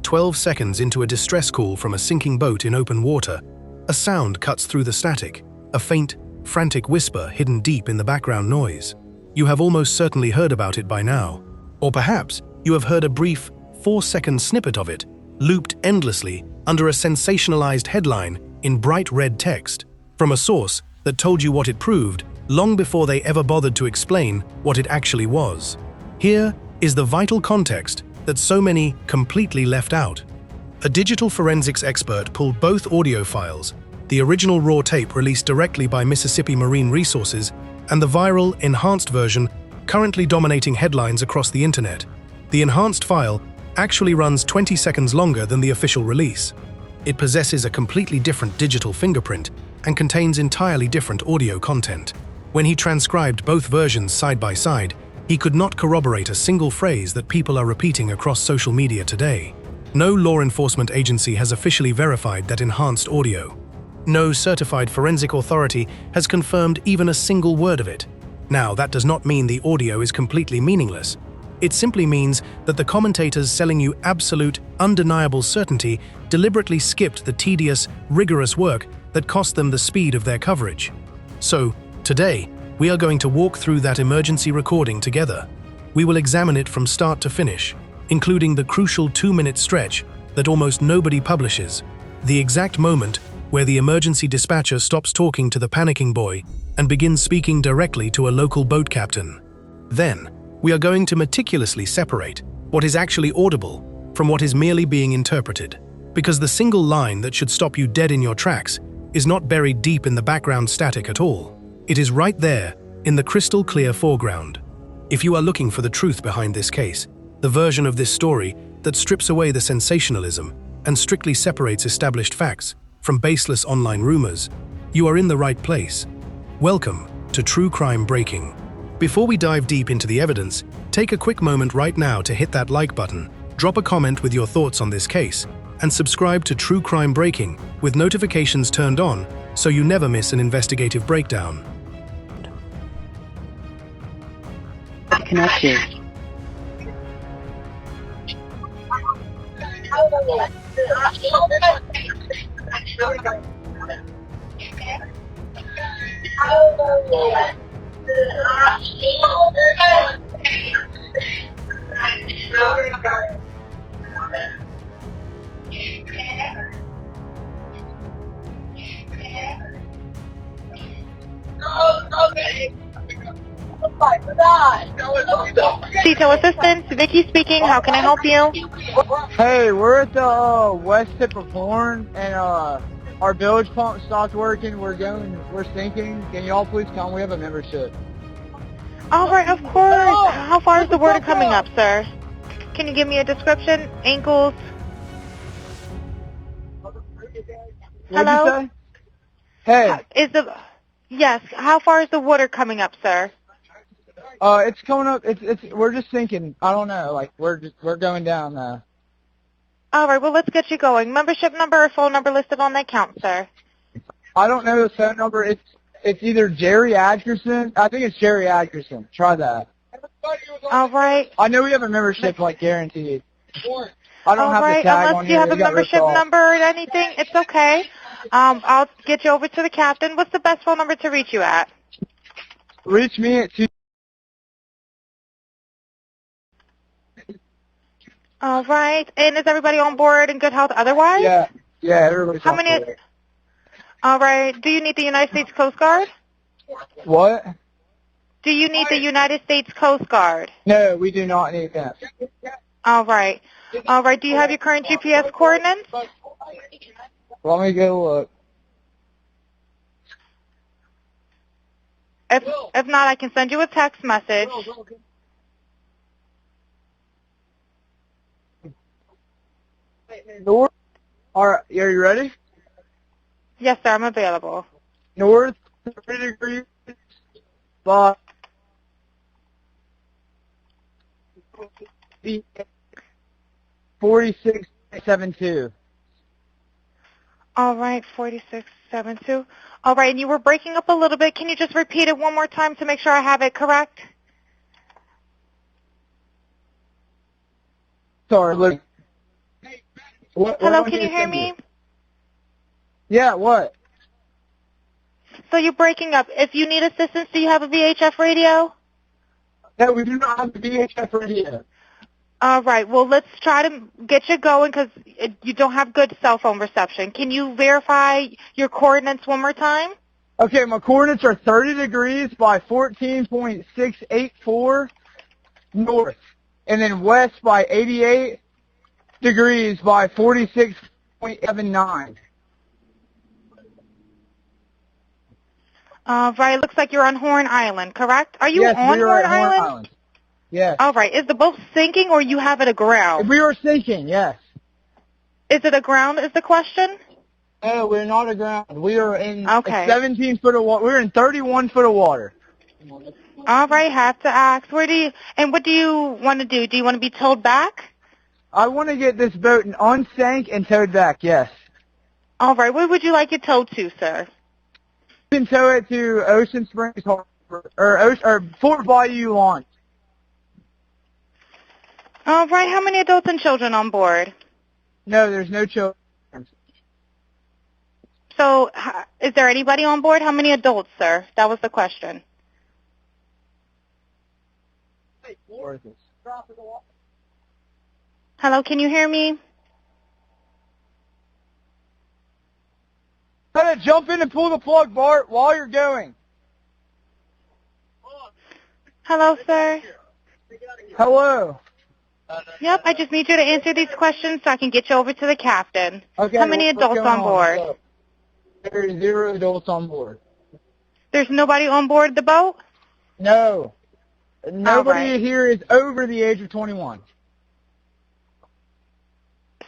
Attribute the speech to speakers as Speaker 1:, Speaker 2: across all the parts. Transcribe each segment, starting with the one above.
Speaker 1: 12 seconds into a distress call from a sinking boat in open water, a sound cuts through the static, a faint, frantic whisper hidden deep in the background noise. You have almost certainly heard about it by now. Or perhaps you have heard a brief, 4-second snippet of it, looped endlessly under a sensationalized headline in bright red text, from a source that told you what it proved long before they ever bothered to explain what it actually was. Here is the vital context that so many completely left out. A digital forensics expert pulled both audio files, the original raw tape released directly by Mississippi Marine Resources, and the viral, enhanced version currently dominating headlines across the internet. The enhanced file actually runs 20 seconds longer than the official release. It possesses a completely different digital fingerprint and contains entirely different audio content. When he transcribed both versions side by side, he could not corroborate a single phrase that people are repeating across social media today. No law enforcement agency has officially verified that enhanced audio. No certified forensic authority has confirmed even a single word of it. Now, that does not mean the audio is completely meaningless. It simply means that the commentators selling you absolute, undeniable certainty deliberately skipped the tedious, rigorous work that cost them the speed of their coverage. So, today, we are going to walk through that emergency recording together. We will examine it from start to finish, including the crucial 2-minute stretch that almost nobody publishes, the exact moment where the emergency dispatcher stops talking to the panicking boy and begins speaking directly to a local boat captain. Then, we are going to meticulously separate what is actually audible from what is merely being interpreted, because the single line that should stop you dead in your tracks is not buried deep in the background static at all. It is right there, in the crystal clear foreground. If you are looking for the truth behind this case, the version of this story that strips away the sensationalism and strictly separates established facts from baseless online rumors, you are in the right place. Welcome to True Crime Breaking. Before we dive deep into the evidence, take a quick moment right now to hit that like button, drop a comment with your thoughts on this case, and subscribe to True Crime Breaking with notifications turned on so you never miss an investigative breakdown.
Speaker 2: Connect you.
Speaker 3: Detail assistance, Vicky speaking. How can I help you?
Speaker 2: Hey, we're at the west tip of Horn, and our bilge pump stopped working. We're sinking. Can y'all please come? We have a membership.
Speaker 3: All right, of course. How far is the water coming up, sir? Can you give me a description? Ankles? Hello?
Speaker 2: What'd you say? Hey.
Speaker 3: Yes. How far is the water coming up, sir?
Speaker 2: It's coming up. We're just sinking. I don't know. Like we're going down now.
Speaker 3: All right. Well, let's get you going. Membership number or phone number listed on the account, sir.
Speaker 2: I don't know the phone number. It's either Jerry Atkerson. I think it's Jerry Atkerson. Try that.
Speaker 3: All right.
Speaker 2: I know we have a membership, like guaranteed. I don't have the tag on
Speaker 3: Unless
Speaker 2: here.
Speaker 3: you have a membership number or anything, it's okay. I'll get you over to the captain. What's the best phone number to reach you at?
Speaker 2: Reach me at 2.
Speaker 3: All right. And is everybody on board in good health otherwise?
Speaker 2: Yeah, everybody's on board.
Speaker 3: All right. Do you need the United States Coast Guard?
Speaker 2: What?
Speaker 3: Do you need the United States Coast Guard?
Speaker 2: No, we do not need that.
Speaker 3: All right. All right. Do you have your current GPS coordinates?
Speaker 2: Let me go look.
Speaker 3: If not, I can send you a text message.
Speaker 2: North. All right, are you ready?
Speaker 3: Yes, sir. I'm available.
Speaker 2: North 3 degrees. 4672.
Speaker 3: All right, 4672. All right, and you were breaking up a little bit. Can you just repeat it one more time to make sure I have it correct?
Speaker 2: Sorry, look. What
Speaker 3: Hello,
Speaker 2: do I
Speaker 3: can
Speaker 2: need
Speaker 3: you
Speaker 2: to
Speaker 3: hear
Speaker 2: send
Speaker 3: me?
Speaker 2: Yeah, what?
Speaker 3: So you're breaking up. If you need assistance, do you have a VHF radio?
Speaker 2: No, we do not have the VHF radio.
Speaker 3: All right. Well, let's try to get you going because you don't have good cell phone reception. Can you verify your coordinates one more time?
Speaker 2: Okay, my coordinates are 30 degrees by 14.684 north, and then west by 88 degrees by 46.79.
Speaker 3: Right. Looks like you're on Horn Island, correct? Are you
Speaker 2: Yes,
Speaker 3: on
Speaker 2: we are
Speaker 3: Horn
Speaker 2: at Horn
Speaker 3: Island?
Speaker 2: Island. Yes.
Speaker 3: All right. Is the boat sinking or you have it aground?
Speaker 2: We are sinking, yes.
Speaker 3: Is it aground is the question?
Speaker 2: No, we're not aground. We are in
Speaker 3: Okay.
Speaker 2: 17 foot of water. We're in 31 foot of water.
Speaker 3: All right. Have to ask. What do you want to do? Do you want to be towed back?
Speaker 2: I want to get this boat unsank and towed back, yes.
Speaker 3: All right. Where would you like it towed to, sir?
Speaker 2: You can tow it to Ocean Springs Harbor, or Fort Bayou Launch.
Speaker 3: All right. How many adults and children on board?
Speaker 2: No, there's no children.
Speaker 3: So, is there anybody on board? How many adults, sir? That was the question. Hello, can you hear me?
Speaker 2: Gotta jump in and pull the plug, Bart, while you're going.
Speaker 3: Hello, sir.
Speaker 2: Hello.
Speaker 3: Yep, I just need you to answer these questions so I can get you over to the captain.
Speaker 2: Okay.
Speaker 3: How many
Speaker 2: what's
Speaker 3: adults
Speaker 2: going
Speaker 3: on board?
Speaker 2: What's up? There are 0 adults on board.
Speaker 3: There's nobody on board the boat?
Speaker 2: No. Nobody
Speaker 3: right.
Speaker 2: here is over the age of 21.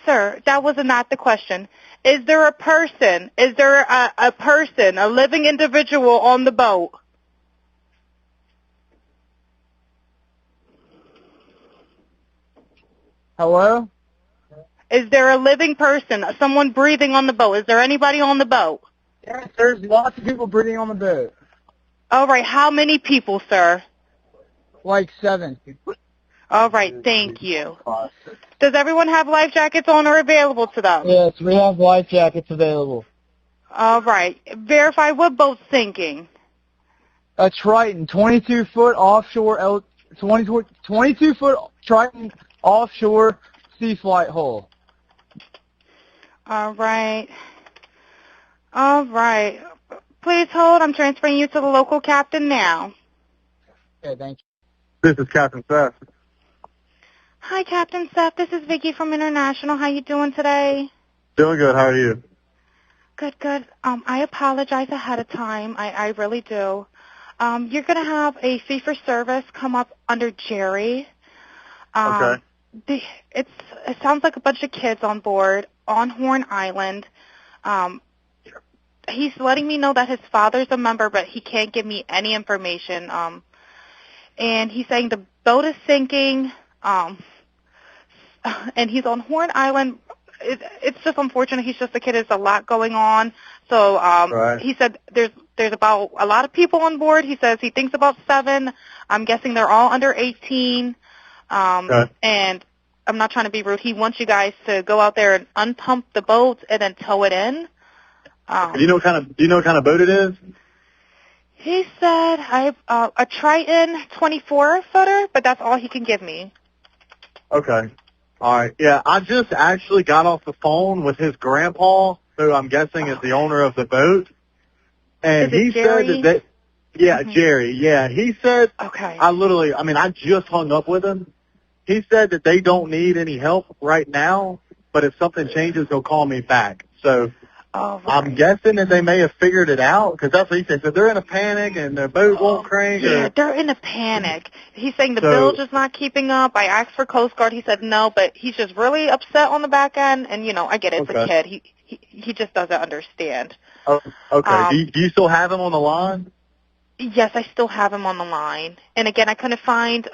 Speaker 3: Sir, that was not the question. Is there a person? Is there a person, a living individual on the boat?
Speaker 2: Hello?
Speaker 3: Is there a living person, someone breathing on the boat? Is there anybody on the boat?
Speaker 2: Yes, there's lots of people breathing on the boat.
Speaker 3: All right, how many people, sir?
Speaker 2: Like 7.
Speaker 3: All right, thank you. Does everyone have life jackets on or available to them?
Speaker 2: Yes, we have life jackets available.
Speaker 3: All right, verify what boat's sinking.
Speaker 2: A Triton, 22 foot offshore, 22 foot Triton offshore sea flight hull.
Speaker 3: All right. All right. Please hold. I'm transferring you to the local captain now.
Speaker 2: Okay, thank you.
Speaker 4: This is Captain Seth.
Speaker 3: Hi, Captain Seth. This is Vicky from International. How you doing today?
Speaker 4: Doing good. How are you?
Speaker 3: Good, good. I apologize ahead of time. I really do. You're going to have a fee-for-service come up under Jerry.
Speaker 4: Okay.
Speaker 3: It sounds like a bunch of kids on board on Horn Island. He's letting me know that his father's a member, but he can't give me any information. And he's saying the boat is sinking, and he's on Horn Island. It's just unfortunate. He's just a kid. There's a lot going on. So
Speaker 4: Right.
Speaker 3: he said there's about a lot of people on board. He says he thinks about 7. I'm guessing they're all under 18.
Speaker 4: Okay.
Speaker 3: And I'm not trying to be rude. He wants you guys to go out there and unpump the boat and then tow it in.
Speaker 4: Do you know what kind of boat it is?
Speaker 3: He said I have a Triton 24-footer, but that's all he can give me.
Speaker 4: Okay. All right. Yeah, I just actually got off the phone with his grandpa, who I'm guessing is the owner of the boat, and
Speaker 3: Is it
Speaker 4: he
Speaker 3: Jerry?
Speaker 4: said that Jerry. Yeah, he said.
Speaker 3: Okay.
Speaker 4: I just hung up with him. He said that they don't need any help right now, but if something changes, he'll call me back. So
Speaker 3: Oh, right.
Speaker 4: I'm guessing that they may have figured it out, because that's what he said. So they're in a panic and their boat won't crank.
Speaker 3: Yeah,
Speaker 4: Or,
Speaker 3: they're in a panic. He's saying the
Speaker 4: So-
Speaker 3: bilge is not keeping up. I asked for Coast Guard. He said no, but he's just really upset on the back end. And, I get it. It's a
Speaker 4: Okay.
Speaker 3: kid. He just doesn't understand.
Speaker 4: oh, okay. Do you still have him on the line?
Speaker 3: Yes, I still have him on the line. And, again, I couldn't find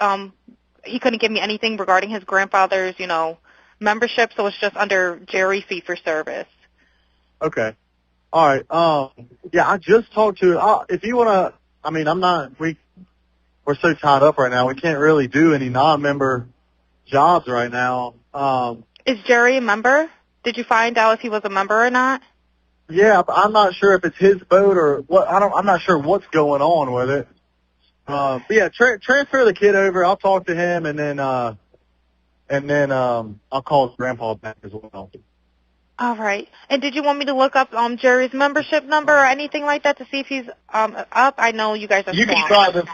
Speaker 3: he couldn't give me anything regarding his grandfather's, membership, so it's just under Jerry fee-for-service.
Speaker 4: Okay. All right. Yeah, I just talked to. If you want to, we're so tied up right now. We can't really do any non-member jobs right now.
Speaker 3: Is Jerry a member? Did you find out if he was a member or not?
Speaker 4: Yeah, I'm not sure if it's his boat or what. I'm not sure what's going on with it. But yeah, transfer the kid over. I'll talk to him, and then I'll call his grandpa back as well.
Speaker 3: All right. And did you want me to look up Jerry's membership number or anything like that to see if he's up? I know you guys are
Speaker 4: You can
Speaker 3: swamped.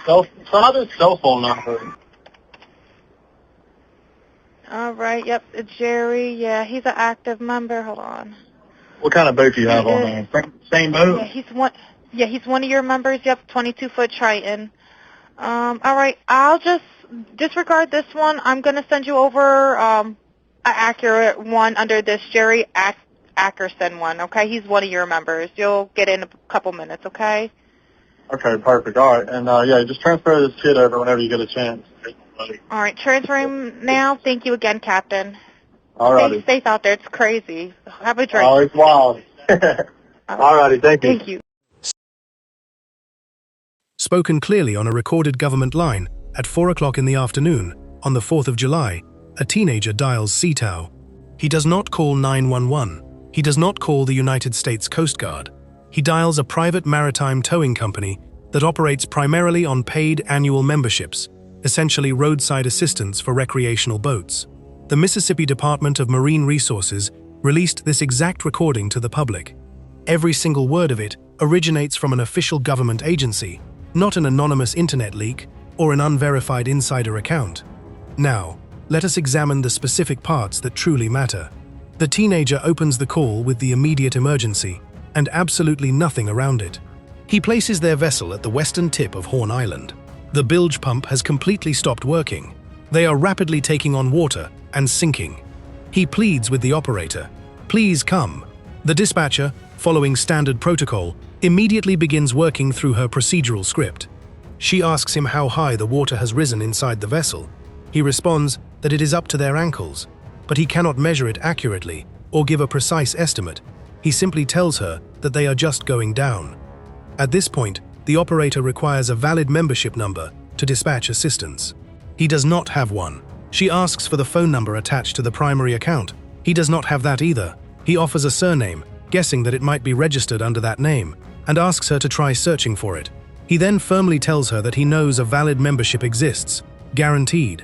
Speaker 4: try this cell phone number.
Speaker 3: All right. Yep. It's Jerry. Yeah, he's an active member. Hold on.
Speaker 4: What kind of boat do you have on there? Same boat?
Speaker 3: Yeah, he's one of your members. Yep, 22-foot Triton. All right. I'll just disregard this one. I'm gonna send you over an accurate one under this Jerry Ackerson one. Okay, he's one of your members. You'll get in a couple minutes. Okay.
Speaker 4: Okay, perfect. All right, and yeah, just transfer this kid over whenever you get a chance.
Speaker 3: All right, transferring now. Thank you again, Captain.
Speaker 4: All righty.
Speaker 3: Stay safe out there. It's crazy. Have a drink.
Speaker 4: Oh, it's wild. All righty, thank you.
Speaker 3: Thank you.
Speaker 1: Spoken clearly on a recorded government line at 4 o'clock in the afternoon on the 4th of July, a teenager dials CTOW. He does not call 911. He does not call the United States Coast Guard. He dials a private maritime towing company that operates primarily on paid annual memberships, essentially roadside assistance for recreational boats. The Mississippi Department of Marine Resources released this exact recording to the public. Every single word of it originates from an official government agency, not an anonymous internet leak or an unverified insider account. Now, let us examine the specific parts that truly matter. The teenager opens the call with the immediate emergency and absolutely nothing around it. He places their vessel at the western tip of Horn Island. The bilge pump has completely stopped working. They are rapidly taking on water and sinking. He pleads with the operator, "Please come." The dispatcher, following standard protocol, immediately begins working through her procedural script. She asks him how high the water has risen inside the vessel. He responds that it is up to their ankles, but he cannot measure it accurately or give a precise estimate. He simply tells her that they are just going down. At this point, the operator requires a valid membership number to dispatch assistance. He does not have one. She asks for the phone number attached to the primary account. He does not have that either. He offers a surname, guessing that it might be registered under that name, and asks her to try searching for it. He then firmly tells her that he knows a valid membership exists, guaranteed.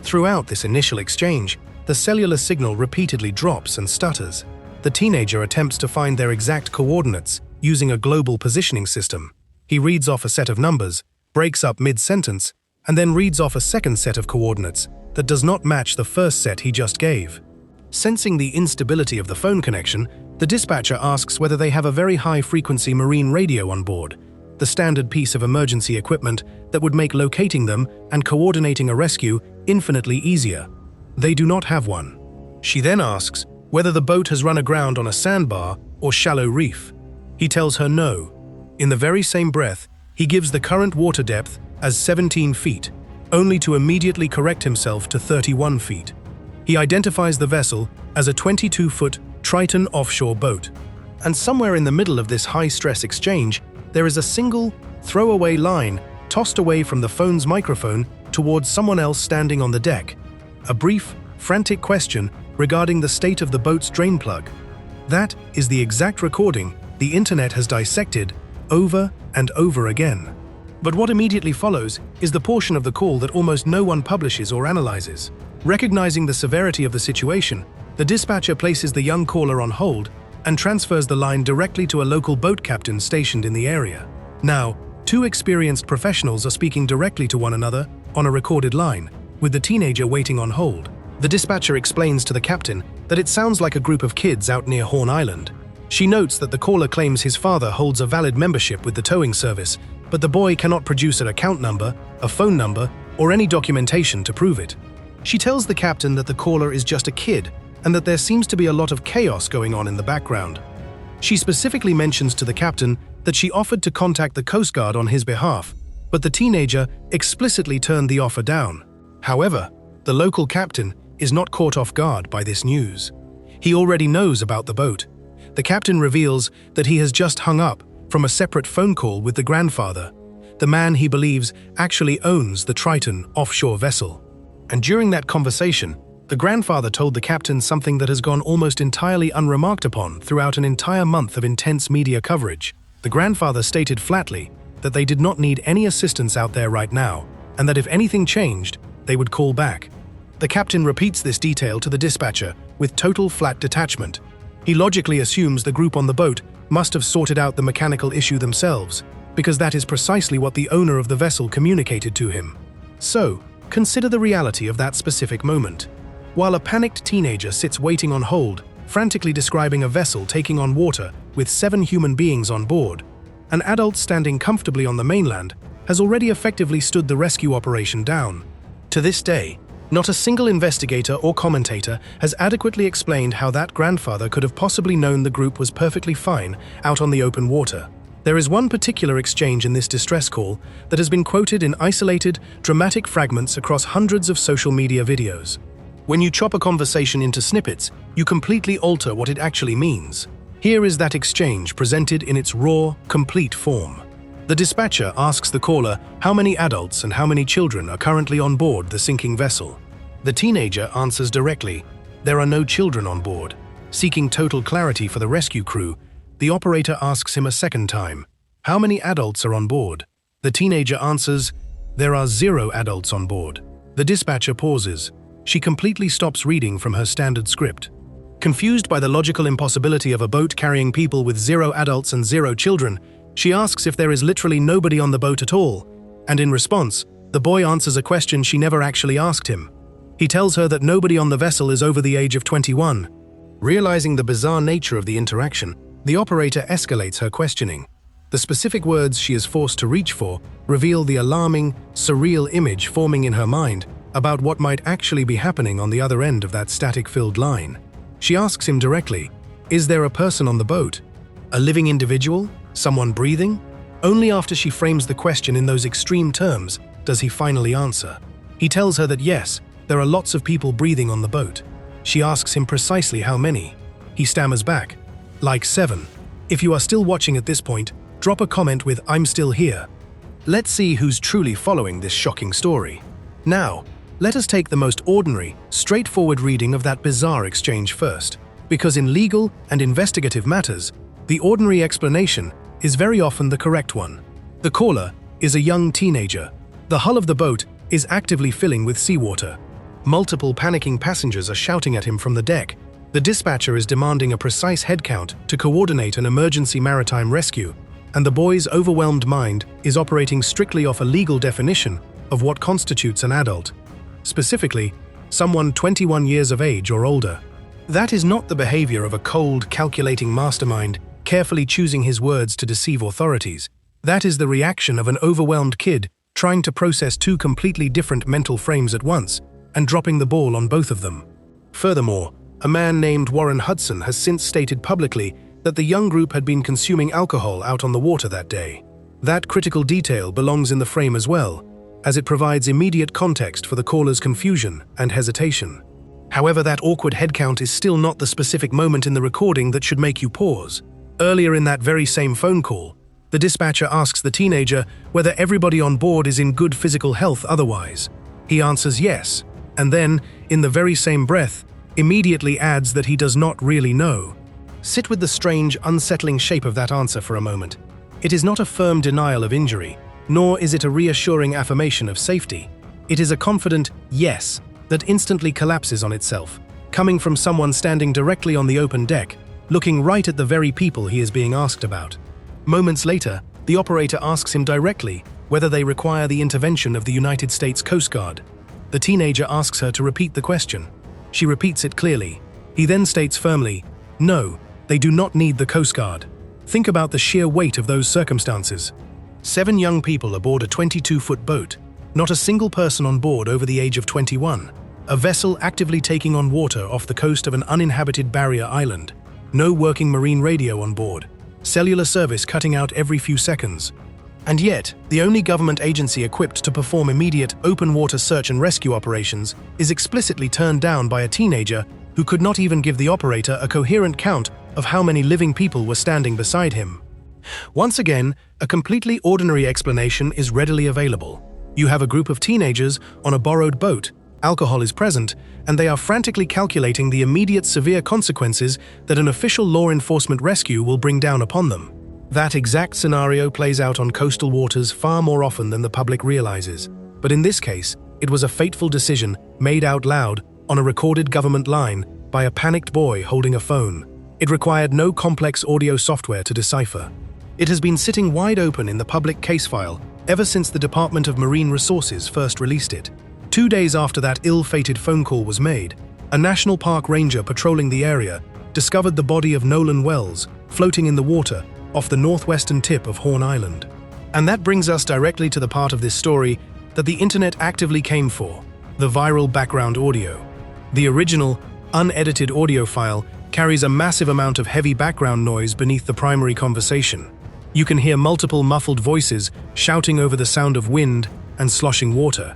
Speaker 1: Throughout this initial exchange, the cellular signal repeatedly drops and stutters. The teenager attempts to find their exact coordinates using a global positioning system. He reads off a set of numbers, breaks up mid-sentence, and then reads off a second set of coordinates that does not match the first set he just gave. Sensing the instability of the phone connection, the dispatcher asks whether they have a very high-frequency marine radio on board, the standard piece of emergency equipment that would make locating them and coordinating a rescue infinitely easier. They do not have one. She then asks whether the boat has run aground on a sandbar or shallow reef. He tells her no. In the very same breath, he gives the current water depth as 17 feet, only to immediately correct himself to 31 feet. He identifies the vessel as a 22-foot Triton offshore boat. And somewhere in the middle of this high-stress exchange, there is a single, throwaway line tossed away from the phone's microphone towards someone else standing on the deck. A brief, frantic question regarding the state of the boat's drain plug. That is the exact recording the internet has dissected over and over again. But what immediately follows is the portion of the call that almost no one publishes or analyzes. Recognizing the severity of the situation, the dispatcher places the young caller on hold and transfers the line directly to a local boat captain stationed in the area. Now, two experienced professionals are speaking directly to one another on a recorded line, with the teenager waiting on hold. The dispatcher explains to the captain that it sounds like a group of kids out near Horn Island. She notes that the caller claims his father holds a valid membership with the towing service, but the boy cannot produce an account number, a phone number, or any documentation to prove it. She tells the captain that the caller is just a kid and that there seems to be a lot of chaos going on in the background. She specifically mentions to the captain that she offered to contact the Coast Guard on his behalf, but the teenager explicitly turned the offer down. However, the local captain is not caught off guard by this news. He already knows about the boat. The captain reveals that he has just hung up from a separate phone call with the grandfather, the man he believes actually owns the Triton offshore vessel. And during that conversation, The grandfather told the captain something that has gone almost entirely unremarked upon throughout an entire month of intense media coverage. The grandfather stated flatly that they did not need any assistance out there right now, and that if anything changed, they would call back. The captain repeats this detail to the dispatcher with total flat detachment. He logically assumes the group on the boat must have sorted out the mechanical issue themselves, because that is precisely what the owner of the vessel communicated to him. So, consider the reality of that specific moment. While a panicked teenager sits waiting on hold, frantically describing a vessel taking on water with 7 human beings on board, an adult standing comfortably on the mainland has already effectively stood the rescue operation down. To this day, not a single investigator or commentator has adequately explained how that grandfather could have possibly known the group was perfectly fine out on the open water. There is one particular exchange in this distress call that has been quoted in isolated, dramatic fragments across hundreds of social media videos. When you chop a conversation into snippets, you completely alter what it actually means. Here is that exchange presented in its raw, complete form. The dispatcher asks the caller how many adults and how many children are currently on board the sinking vessel. The teenager answers directly, "There are no children on board." Seeking total clarity for the rescue crew, the operator asks him a second time, "How many adults are on board?" The teenager answers, "There are 0 adults on board." The dispatcher pauses. She completely stops reading from her standard script. Confused by the logical impossibility of a boat carrying people with 0 adults and 0 children, she asks if there is literally nobody on the boat at all, and in response, the boy answers a question she never actually asked him. He tells her that nobody on the vessel is over the age of 21. Realizing the bizarre nature of the interaction, the operator escalates her questioning. The specific words she is forced to reach for reveal the alarming, surreal image forming in her mind about what might actually be happening on the other end of that static-filled line. She asks him directly, "Is there a person on the boat? A living individual? Someone breathing?" Only after she frames the question in those extreme terms does he finally answer. He tells her that yes, there are lots of people breathing on the boat. She asks him precisely how many. He stammers back, "Like 7. If you are still watching at this point, drop a comment with "I'm still here." Let's see who's truly following this shocking story. Now, let us take the most ordinary, straightforward reading of that bizarre exchange first, because in legal and investigative matters, the ordinary explanation is very often the correct one. The caller is a young teenager. The hull of the boat is actively filling with seawater. Multiple panicking passengers are shouting at him from the deck. The dispatcher is demanding a precise head count to coordinate an emergency maritime rescue, and the boy's overwhelmed mind is operating strictly off a legal definition of what constitutes an adult. Specifically, someone 21 years of age or older. That is not the behavior of a cold, calculating mastermind carefully choosing his words to deceive authorities. That is the reaction of an overwhelmed kid trying to process 2 completely different mental frames at once and dropping the ball on both of them. Furthermore, a man named Warren Hudson has since stated publicly that the young group had been consuming alcohol out on the water that day. That critical detail belongs in the frame as well, as it provides immediate context for the caller's confusion and hesitation. However, that awkward head count is still not the specific moment in the recording that should make you pause. Earlier in that very same phone call, the dispatcher asks the teenager whether everybody on board is in good physical health otherwise. He answers yes, and then, in the very same breath, immediately adds that he does not really know. Sit with the strange, unsettling shape of that answer for a moment. It is not a firm denial of injury, nor is it a reassuring affirmation of safety. It is a confident yes that instantly collapses on itself, coming from someone standing directly on the open deck, looking right at the very people he is being asked about. Moments later, the operator asks him directly whether they require the intervention of the United States Coast Guard. The teenager asks her to repeat the question. She repeats it clearly. He then states firmly, "No, they do not need the Coast Guard." Think about the sheer weight of those circumstances. 7 young people aboard a 22-foot boat, not a single person on board over the age of 21, a vessel actively taking on water off the coast of an uninhabited barrier island, no working marine radio on board, cellular service cutting out every few seconds. And yet, the only government agency equipped to perform immediate open-water search and rescue operations is explicitly turned down by a teenager who could not even give the operator a coherent count of how many living people were standing beside him. Once again, a completely ordinary explanation is readily available. You have a group of teenagers on a borrowed boat, Alcohol is present, and they are frantically calculating the immediate severe consequences that an official law enforcement rescue will bring down upon them. That exact scenario plays out on coastal waters far more often than the public realizes. But in this case, it was a fateful decision made out loud on a recorded government line by a panicked boy holding a phone. It required no complex audio software to decipher. It has been sitting wide open in the public case file ever since the Department of Marine Resources first released it. 2 days after that ill-fated phone call was made, a national park ranger patrolling the area discovered the body of Nolan Wells floating in the water off the northwestern tip of Horn Island. And that brings us directly to the part of this story that the internet actively came for: the viral background audio. The original, unedited audio file carries a massive amount of heavy background noise beneath the primary conversation. You can hear multiple muffled voices shouting over the sound of wind and sloshing water.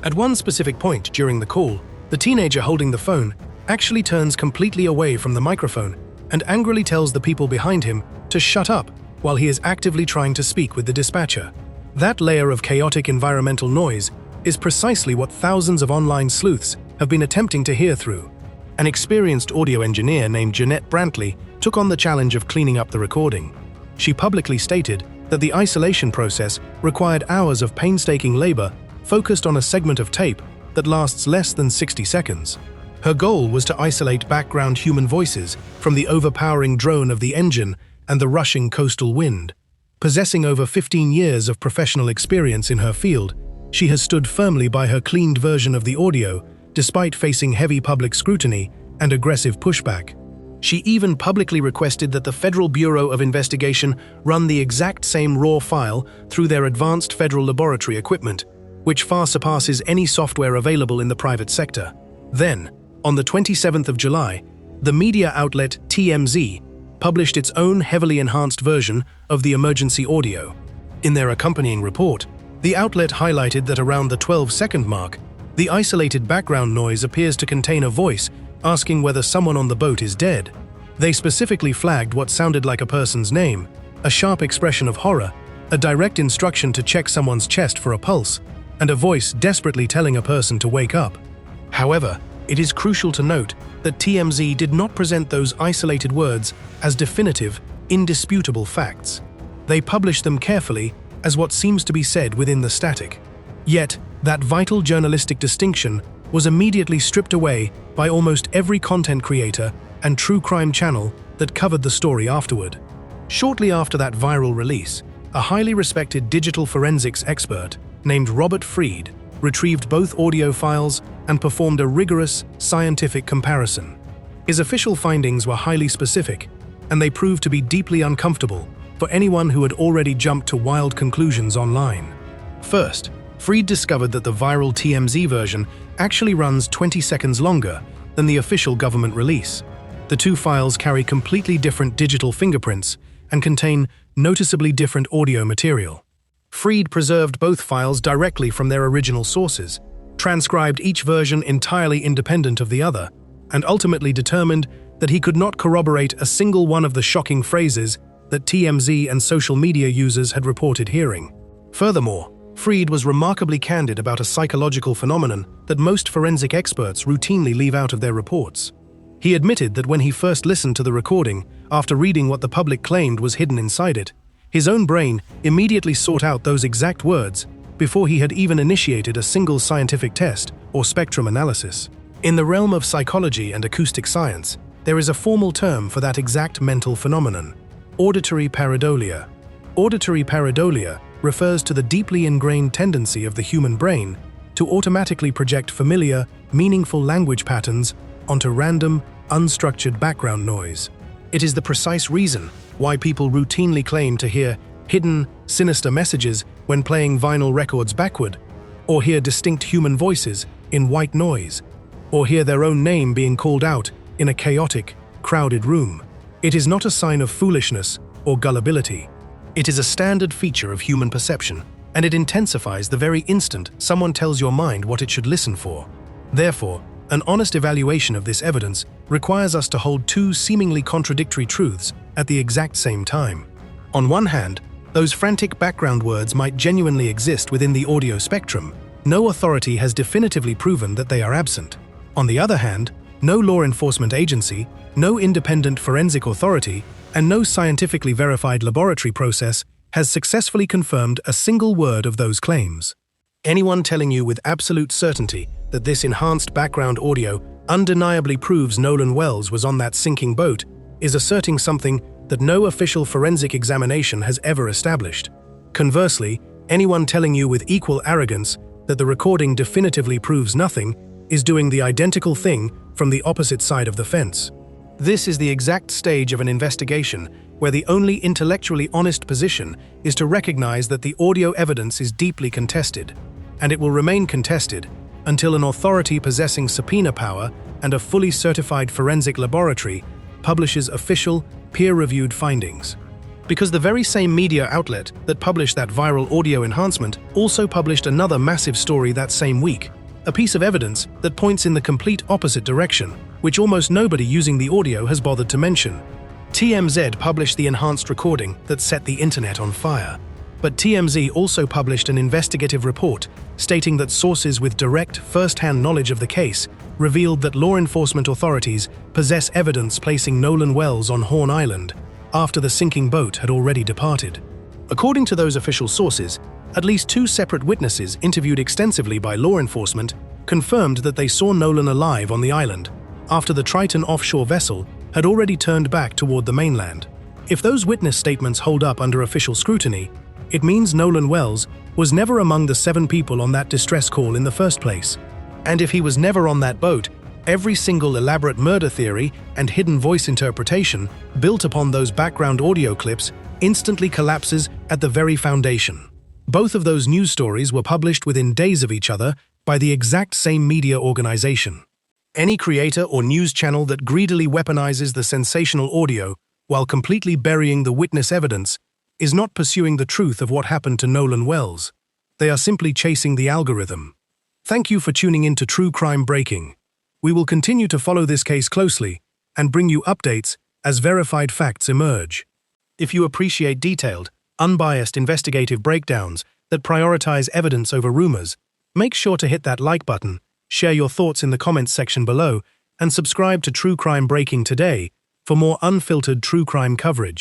Speaker 1: At one specific point during the call, the teenager holding the phone actually turns completely away from the microphone and angrily tells the people behind him to shut up while he is actively trying to speak with the dispatcher. That layer of chaotic environmental noise is precisely what thousands of online sleuths have been attempting to hear through. An experienced audio engineer named Jeanette Brantley took on the challenge of cleaning up the recording. She publicly stated that the isolation process required hours of painstaking labor focused on a segment of tape that lasts less than 60 seconds. Her goal was to isolate background human voices from the overpowering drone of the engine and the rushing coastal wind. Possessing over 15 years of professional experience in her field, she has stood firmly by her cleaned version of the audio, despite facing heavy public scrutiny and aggressive pushback. She even publicly requested that the Federal Bureau of Investigation run the exact same raw file through their advanced federal laboratory equipment, which far surpasses any software available in the private sector. Then, on the 27th of July, the media outlet TMZ published its own heavily enhanced version of the emergency audio. In their accompanying report, the outlet highlighted that around the 12-second mark, the isolated background noise appears to contain a voice asking whether someone on the boat is dead. They specifically flagged what sounded like a person's name, a sharp expression of horror, a direct instruction to check someone's chest for a pulse, and a voice desperately telling a person to wake up. However, it is crucial to note that TMZ did not present those isolated words as definitive, indisputable facts. They published them carefully as what seems to be said within the static. Yet, that vital journalistic distinction was immediately stripped away by almost every content creator and true crime channel that covered the story afterward. Shortly after that viral release, a highly respected digital forensics expert named Robert Freed retrieved both audio files and performed a rigorous, scientific comparison. His official findings were highly specific, and they proved to be deeply uncomfortable for anyone who had already jumped to wild conclusions online. First, Freed discovered that the viral TMZ version actually runs 20 seconds longer than the official government release. The two files carry completely different digital fingerprints and contain noticeably different audio material. Freed preserved both files directly from their original sources, transcribed each version entirely independent of the other, and ultimately determined that he could not corroborate a single one of the shocking phrases that TMZ and social media users had reported hearing. Furthermore, Freed was remarkably candid about a psychological phenomenon that most forensic experts routinely leave out of their reports. He admitted that when he first listened to the recording, after reading what the public claimed was hidden inside it, his own brain immediately sought out those exact words before he had even initiated a single scientific test or spectrum analysis. In the realm of psychology and acoustic science, there is a formal term for that exact mental phenomenon: auditory pareidolia. Auditory pareidolia refers to the deeply ingrained tendency of the human brain to automatically project familiar, meaningful language patterns onto random, unstructured background noise. It is the precise reason why people routinely claim to hear hidden, sinister messages when playing vinyl records backward, or hear distinct human voices in white noise, or hear their own name being called out in a chaotic, crowded room. It is not a sign of foolishness or gullibility. It is a standard feature of human perception, and it intensifies the very instant someone tells your mind what it should listen for. Therefore, an honest evaluation of this evidence requires us to hold two seemingly contradictory truths at the exact same time. On one hand, those frantic background words might genuinely exist within the audio spectrum, no authority has definitively proven that they are absent. On the other hand, no law enforcement agency, no independent forensic authority, and no scientifically verified laboratory process has successfully confirmed a single word of those claims. Anyone telling you with absolute certainty that this enhanced background audio undeniably proves Nolan Wells was on that sinking boat is asserting something that no official forensic examination has ever established. Conversely, anyone telling you with equal arrogance that the recording definitively proves nothing is doing the identical thing from the opposite side of the fence. This is the exact stage of an investigation where the only intellectually honest position is to recognize that the audio evidence is deeply contested, and it will remain contested until an authority possessing subpoena power and a fully certified forensic laboratory publishes official, peer-reviewed findings. Because the very same media outlet that published that viral audio enhancement also published another massive story that same week, a piece of evidence that points in the complete opposite direction, which almost nobody using the audio has bothered to mention. TMZ published the enhanced recording that set the internet on fire. But TMZ also published an investigative report stating that sources with direct, first-hand knowledge of the case revealed that law enforcement authorities possess evidence placing Nolan Wells on Horn Island after the sinking boat had already departed. According to those official sources, at least 2 separate witnesses interviewed extensively by law enforcement confirmed that they saw Nolan alive on the island after the Triton offshore vessel had already turned back toward the mainland. If those witness statements hold up under official scrutiny, it means Nolan Wells was never among the 7 people on that distress call in the first place. And if he was never on that boat, every single elaborate murder theory and hidden voice interpretation built upon those background audio clips instantly collapses at the very foundation. Both of those news stories were published within days of each other by the exact same media organization. Any creator or news channel that greedily weaponizes the sensational audio while completely burying the witness evidence is not pursuing the truth of what happened to Nolan Wells. They are simply chasing the algorithm. Thank you for tuning in to True Crime Breaking. We will continue to follow this case closely and bring you updates as verified facts emerge. If you appreciate detailed, unbiased investigative breakdowns that prioritize evidence over rumors, make sure to hit that like button, share your thoughts in the comments section below, and subscribe to True Crime Breaking today for more unfiltered true crime coverage.